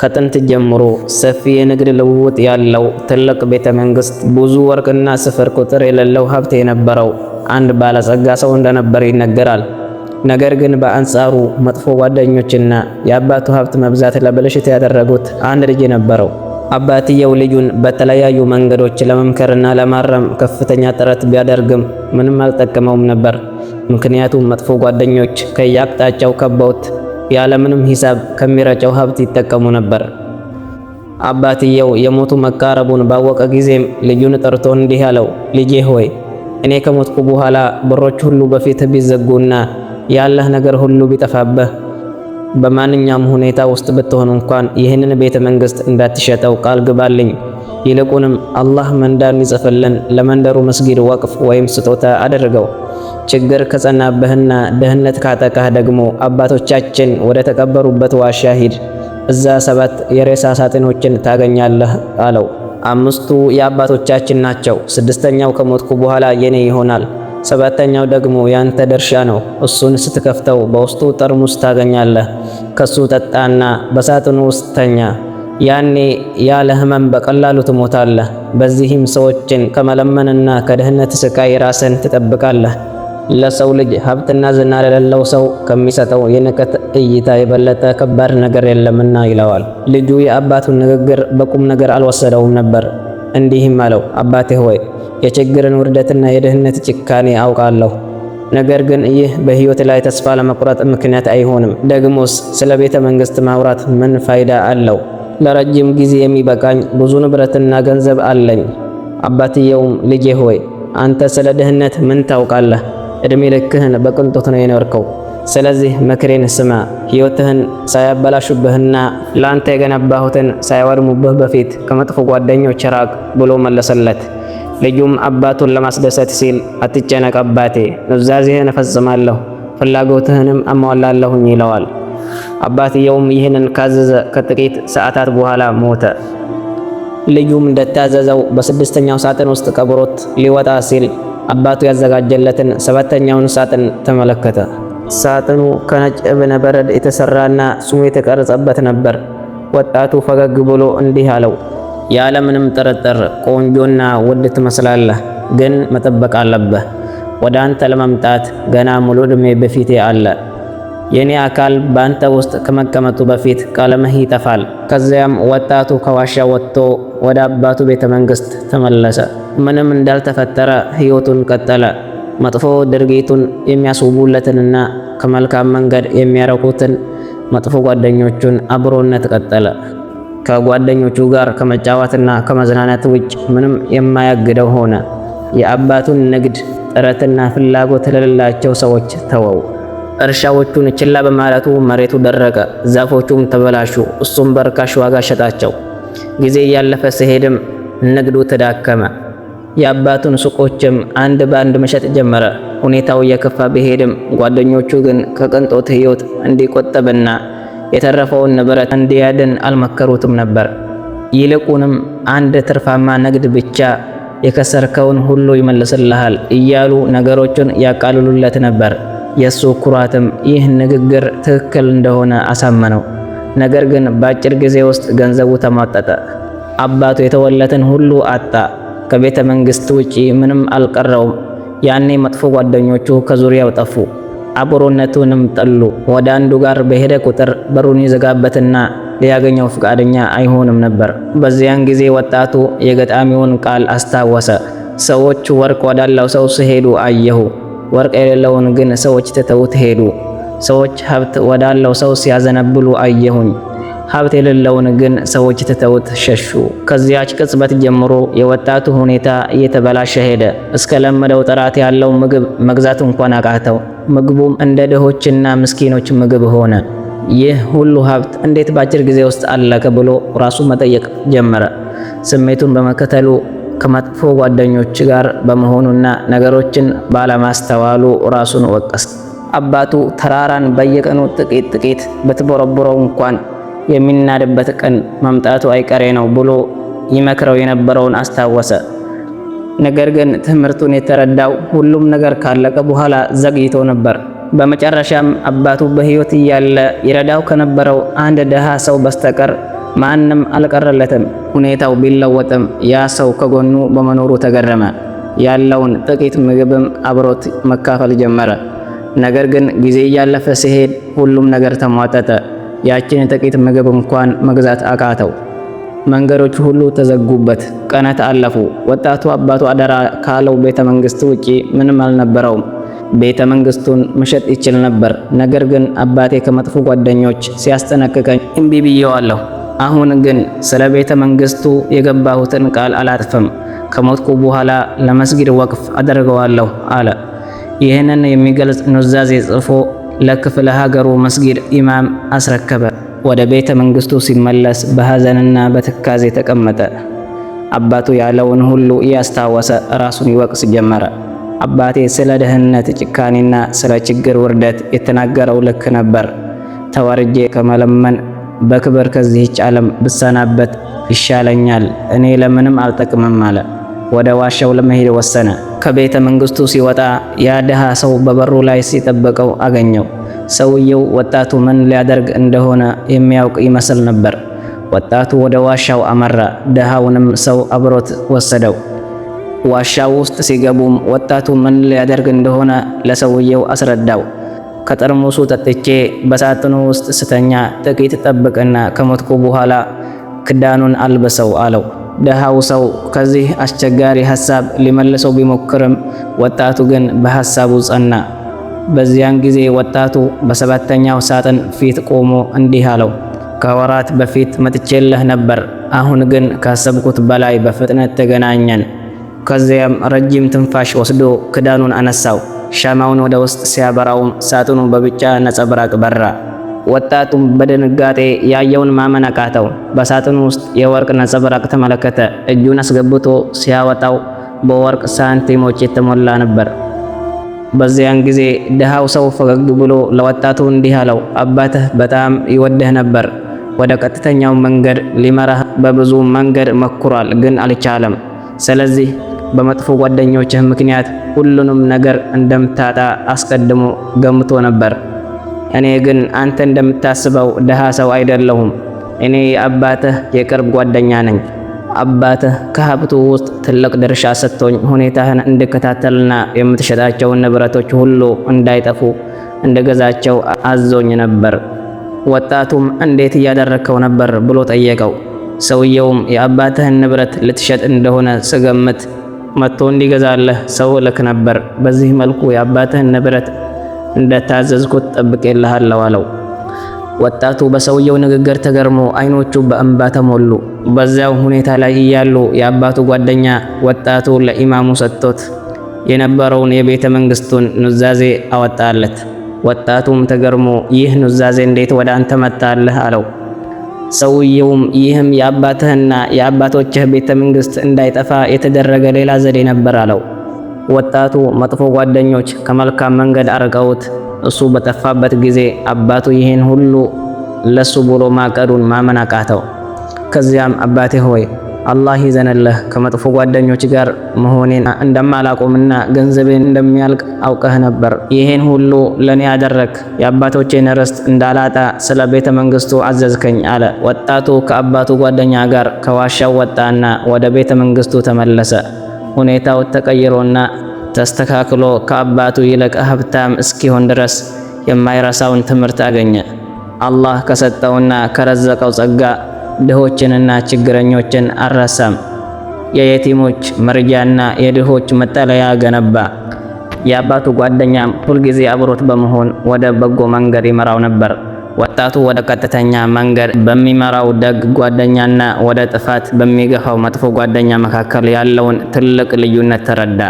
ከጥንት ጀምሮ ሰፊ የንግድ ልውውጥ ያለው ትልቅ ቤተ መንግስት፣ ብዙ ወርቅና ስፍር ቁጥር የሌለው ሀብት የነበረው አንድ ባለጸጋ ሰው እንደነበር ይነገራል። ነገር ግን በአንጻሩ መጥፎ ጓደኞችና የአባቱ ሀብት መብዛት ለብልሽት ያደረጉት አንድ ልጅ ነበረው። አባትየው ልጁን በተለያዩ መንገዶች ለመምከርና ለማረም ከፍተኛ ጥረት ቢያደርግም ምንም አልጠቀመውም ነበር። ምክንያቱም መጥፎ ጓደኞች ከየአቅጣጫው ከበውት ያለምንም ሂሳብ ከሚረጨው ሀብት ይጠቀሙ ነበር። አባትየው የሞቱ መቃረቡን ባወቀ ጊዜም ልጁን ጠርቶ እንዲህ አለው፣ ልጄ ሆይ እኔ ከሞትኩ በኋላ በሮች ሁሉ በፊት ቢዘጉና ያለህ ነገር ሁሉ ቢጠፋብህ በማንኛውም ሁኔታ ውስጥ ብትሆን እንኳን ይህንን ቤተ መንግስት እንዳትሸጠው ቃል ግባልኝ። ይልቁንም አላህ መንዳን ይጽፍልን ለመንደሩ መስጊድ ወቅፍ ወይም ስጦታ አድርገው። ችግር ከጸናብህና ድህነት ካጠቃህ ደግሞ አባቶቻችን ወደ ተቀበሩበት ዋሻ ሂድ። እዛ 7 የሬሳ ሳጥኖችን ታገኛለህ አለው። 5ቱ የአባቶቻችን ናቸው። 6ኛው ከሞትኩ በኋላ የኔ ይሆናል። 7ኛው ደግሞ ያንተ ድርሻ ነው። እሱን ስትከፍተው በውስጡ ጠርሙስ ታገኛለህ። ከሱ ጠጣና በሳጥኑ ውስጥ ተኛ። ያኔ ያለ ህመም በቀላሉ ትሞታለህ። በዚህም ሰዎችን ከመለመንና ከድህነት ስቃይ ራስን ትጠብቃለህ። ለሰው ልጅ ሀብትና ዝና ለሌለው ሰው ከሚሰጠው የንቀት እይታ የበለጠ ከባድ ነገር የለምና ይለዋል። ልጁ የአባቱን ንግግር በቁም ነገር አልወሰደውም ነበር። እንዲህም አለው፣ አባቴ ሆይ የችግርን ውርደትና የድህነት ጭካኔ አውቃለሁ። ነገር ግን ይህ በህይወት ላይ ተስፋ ለመቁረጥ ምክንያት አይሆንም። ደግሞስ ስለ ቤተ መንግስት ማውራት ምን ፋይዳ አለው? ለረጅም ጊዜ የሚበቃኝ ብዙ ንብረትና ገንዘብ አለኝ። አባትየውም ልጄ ሆይ አንተ ስለ ድህነት ምን ታውቃለህ? እድሜ ልክህን በቅንጦት ነው የኖርከው። ስለዚህ ምክሬን ስማ፣ ህይወትህን ሳያበላሹብህና ለአንተ የገነባሁትን ሳያወድሙብህ በፊት ከመጥፎ ጓደኞች ራቅ ብሎ መለሰለት። ልጁም አባቱን ለማስደሰት ሲል አትጨነቅ አባቴ፣ ኑዛዜህን እፈጽማለሁ፣ ፍላጎትህንም አሟላለሁኝ ይለዋል። አባትየውም ይህንን ካዘዘ ከጥቂት ሰዓታት በኋላ ሞተ። ልጁም እንደታዘዘው በ6ኛው ሳጥን ውስጥ ቀብሮት ሊወጣ ሲል አባቱ ያዘጋጀለትን 7ኛውን ሳጥን ተመለከተ። ሳጥኑ ከነጭ እብነ በረድ የተሰራና ስሙ የተቀረጸበት ነበር። ወጣቱ ፈገግ ብሎ እንዲህ አለው፣ ያለምንም ጥርጥር ቆንጆና ውድ ትመስላለህ፣ ግን መጠበቅ አለብህ። ወደ አንተ ለመምጣት ገና ሙሉ ዕድሜ በፊቴ አለ። የኔ አካል በአንተ ውስጥ ከመቀመጡ በፊት ቀለምህ ይጠፋል። ከዚያም ወጣቱ ከዋሻ ወጥቶ ወደ አባቱ ቤተ መንግስት ተመለሰ። ምንም እንዳልተፈጠረ ህይወቱን ቀጠለ። መጥፎ ድርጊቱን የሚያስውቡለትንና ከመልካም መንገድ የሚያረቁትን መጥፎ ጓደኞቹን አብሮነት ቀጠለ። ከጓደኞቹ ጋር ከመጫወትና ከመዝናናት ውጭ ምንም የማያግደው ሆነ። የአባቱን ንግድ ጥረትና ፍላጎት ለሌላቸው ሰዎች ተወው። እርሻዎቹን ችላ በማለቱ መሬቱ ደረቀ፣ ዛፎቹም ተበላሹ። እሱም በርካሽ ዋጋ ሸጣቸው። ጊዜ እያለፈ ሲሄድም ንግዱ ተዳከመ። የአባቱን ሱቆችም አንድ በአንድ መሸጥ ጀመረ። ሁኔታው እየከፋ ቢሄድም ጓደኞቹ ግን ከቅንጦት ህይወት እንዲቆጠብና የተረፈውን ንብረት እንዲያድን አልመከሩትም ነበር። ይልቁንም አንድ ትርፋማ ንግድ ብቻ የከሰርከውን ሁሉ ይመልስልሃል እያሉ ነገሮችን ያቃልሉለት ነበር። የሱ ኩራትም ይህ ንግግር ትክክል እንደሆነ አሳመነው። ነገር ግን በአጭር ጊዜ ውስጥ ገንዘቡ ተሟጠጠ። አባቱ የተወለትን ሁሉ አጣ። ከቤተ መንግስት ውጪ ምንም አልቀረውም። ያኔ መጥፎ ጓደኞቹ ከዙሪያው ጠፉ። አብሮነቱንም ጠሉ። ወደ አንዱ ጋር በሄደ ቁጥር በሩን ይዘጋበትና ሊያገኘው ፈቃደኛ አይሆንም ነበር። በዚያን ጊዜ ወጣቱ የገጣሚውን ቃል አስታወሰ። ሰዎች ወርቅ ወዳለው ሰው ሲሄዱ አየሁ፣ ወርቅ የሌለውን ግን ሰዎች ትተውት ሄዱ። ሰዎች ሀብት ወዳለው ሰው ሲያዘነብሉ አየሁኝ፣ ሀብት የሌለውን ግን ሰዎች ትተውት ሸሹ። ከዚያች ቅጽበት ጀምሮ የወጣቱ ሁኔታ እየተበላሸ ሄደ። እስከ ለመደው ጥራት ያለው ምግብ መግዛት እንኳን አቃተው። ምግቡም እንደ ድሆችና ምስኪኖች ምግብ ሆነ። ይህ ሁሉ ሀብት እንዴት በአጭር ጊዜ ውስጥ አለቀ ብሎ ራሱ መጠየቅ ጀመረ። ስሜቱን በመከተሉ ከመጥፎ ጓደኞች ጋር በመሆኑና ነገሮችን ባለማስተዋሉ ራሱን ወቀሰ። አባቱ ተራራን በየቀኑ ጥቂት ጥቂት በተቦረቦረው እንኳን የሚናድበት ቀን መምጣቱ አይቀሬ ነው ብሎ ይመክረው የነበረውን አስታወሰ። ነገር ግን ትምህርቱን የተረዳው ሁሉም ነገር ካለቀ በኋላ ዘግይቶ ነበር። በመጨረሻም አባቱ በሕይወት እያለ ይረዳው ከነበረው አንድ ደሃ ሰው በስተቀር ማንም አልቀረለትም። ሁኔታው ቢለወጥም ያ ሰው ከጎኑ በመኖሩ ተገረመ። ያለውን ጥቂት ምግብም አብሮት መካፈል ጀመረ። ነገር ግን ጊዜ እያለፈ ሲሄድ ሁሉም ነገር ተሟጠጠ። ያችን ጥቂት ምግብ እንኳን መግዛት አቃተው። መንገዶች ሁሉ ተዘጉበት። ቀናት አለፉ። ወጣቱ አባቱ አደራ ካለው ቤተ መንግስት ውጪ ምንም አልነበረውም። ቤተ መንግስቱን መሸጥ ይችል ነበር። ነገር ግን አባቴ ከመጥፎ ጓደኞች ሲያስጠነቅቀኝ እምቢ ብዬዋለሁ። አሁን ግን ስለ ቤተ መንግስቱ የገባሁትን ቃል አላጥፍም። ከሞትኩ በኋላ ለመስጊድ ወቅፍ አደርገዋለሁ አለ። ይህንን የሚገልጽ ኑዛዜ ጽፎ ለክፍለ ሀገሩ መስጊድ ኢማም አስረከበ። ወደ ቤተ መንግስቱ ሲመለስ በሐዘንና በትካዜ ተቀመጠ። አባቱ ያለውን ሁሉ እያስታወሰ ራሱን ይወቅስ ጀመረ። አባቴ ስለ ድህነት ጭካኔና ስለ ችግር ውርደት የተናገረው ልክ ነበር። ተዋርጄ ከመለመን በክብር ከዚህች ዓለም ብሰናበት ይሻለኛል። እኔ ለምንም አልጠቅምም አለ። ወደ ዋሻው ለመሄድ ወሰነ። ከቤተ መንግስቱ ሲወጣ ያ ድሃ ሰው በበሩ ላይ ሲጠብቀው አገኘው። ሰውየው ወጣቱ ምን ሊያደርግ እንደሆነ የሚያውቅ ይመስል ነበር። ወጣቱ ወደ ዋሻው አመራ። ድሃውንም ሰው አብሮት ወሰደው። ዋሻው ውስጥ ሲገቡም ወጣቱ ምን ሊያደርግ እንደሆነ ለሰውየው አስረዳው። ከጠርሙሱ ጠጥቼ በሳጥኑ ውስጥ ስተኛ ጥቂት ጠብቅና ከሞትኩ በኋላ ክዳኑን አልብሰው አለው። ድሃው ሰው ከዚህ አስቸጋሪ ሐሳብ ሊመልሰው ቢሞክርም ወጣቱ ግን በሐሳቡ ጸና። በዚያን ጊዜ ወጣቱ በሰባተኛው ሳጥን ፊት ቆሞ እንዲህ አለው፣ ከወራት በፊት መጥቼልህ ነበር። አሁን ግን ካሰብኩት በላይ በፍጥነት ተገናኘን። ከዚያም ረጅም ትንፋሽ ወስዶ ክዳኑን አነሳው። ሻማውን ወደ ውስጥ ሲያበራውም ሳጥኑ በቢጫ ነጸብራቅ በራ። ወጣቱም በድንጋጤ ያየውን ማመን አቃተው። በሳጥኑ ውስጥ የወርቅ ነጸብራቅ ተመለከተ። እጁን አስገብቶ ሲያወጣው በወርቅ ሳንቲሞች የተሞላ ነበር። በዚያን ጊዜ ድሃው ሰው ፈገግ ብሎ ለወጣቱ እንዲህ አለው፣ አባትህ በጣም ይወድህ ነበር። ወደ ቀጥተኛው መንገድ ሊመራህ በብዙ መንገድ መኩሯል፣ ግን አልቻለም። ስለዚህ በመጥፎ ጓደኞችህ ምክንያት ሁሉንም ነገር እንደምታጣ አስቀድሞ ገምቶ ነበር። እኔ ግን አንተ እንደምታስበው ድሃ ሰው አይደለሁም። እኔ የአባትህ የቅርብ ጓደኛ ነኝ። አባትህ ከሀብቱ ውስጥ ትልቅ ድርሻ ሰጥቶኝ ሁኔታህን እንድከታተልና የምትሸጣቸውን ንብረቶች ሁሉ እንዳይጠፉ እንደገዛቸው አዞኝ ነበር። ወጣቱም እንዴት እያደረከው ነበር ብሎ ጠየቀው። ሰውየውም የአባትህን ንብረት ልትሸጥ እንደሆነ ስገምት መጥቶ እንዲገዛለህ ሰው ልክ ነበር። በዚህ መልኩ የአባትህን ንብረት እንደታዘዝኩት ጠብቄልሃለሁ አለው። ወጣቱ በሰውየው ንግግር ተገርሞ አይኖቹ በእንባ ተሞሉ። በዚያው ሁኔታ ላይ እያሉ የአባቱ ጓደኛ ወጣቱ ለኢማሙ ሰጥቶት የነበረውን የቤተ መንግስቱን ኑዛዜ አወጣለት። ወጣቱም ተገርሞ ይህ ኑዛዜ እንዴት ወደ አንተ መጣልህ አለው። ሰውየውም ይህም የአባትህና የአባቶችህ ቤተ መንግስት እንዳይጠፋ የተደረገ ሌላ ዘዴ ነበር አለው። ወጣቱ መጥፎ ጓደኞች ከመልካም መንገድ አርቀውት እሱ በጠፋበት ጊዜ አባቱ ይህን ሁሉ ለሱ ብሎ ማቀዱን ማመን አቃተው። ከዚያም አባቴ ሆይ አላህ ይዘንልህ፣ ከመጥፎ ጓደኞች ጋር መሆኔን እንደማላቆምና ገንዘቤን እንደሚያልቅ አውቀህ ነበር። ይህን ሁሉ ለኔ ያደረክ የአባቶቼን ርስት እንዳላጣ ስለ ቤተ መንግስቱ አዘዝከኝ አለ። ወጣቱ ከአባቱ ጓደኛ ጋር ከዋሻው ወጣና ወደ ቤተ መንግስቱ ተመለሰ። ሁኔታው ተቀይሮና ተስተካክሎ ከአባቱ ይልቅ ሀብታም እስኪሆን ድረስ የማይረሳውን ትምህርት አገኘ። አላህ ከሰጠውና ከረዘቀው ጸጋ ድሆችንና ችግረኞችን አልረሳም። የየቲሞች መርጃና የድሆች መጠለያ ገነባ። የአባቱ ጓደኛም ሁልጊዜ አብሮት በመሆን ወደ በጎ መንገድ ይመራው ነበር። ወጣቱ ወደ ቀጥተኛ መንገድ በሚመራው ደግ ጓደኛና ወደ ጥፋት በሚገፋው መጥፎ ጓደኛ መካከል ያለውን ትልቅ ልዩነት ተረዳ።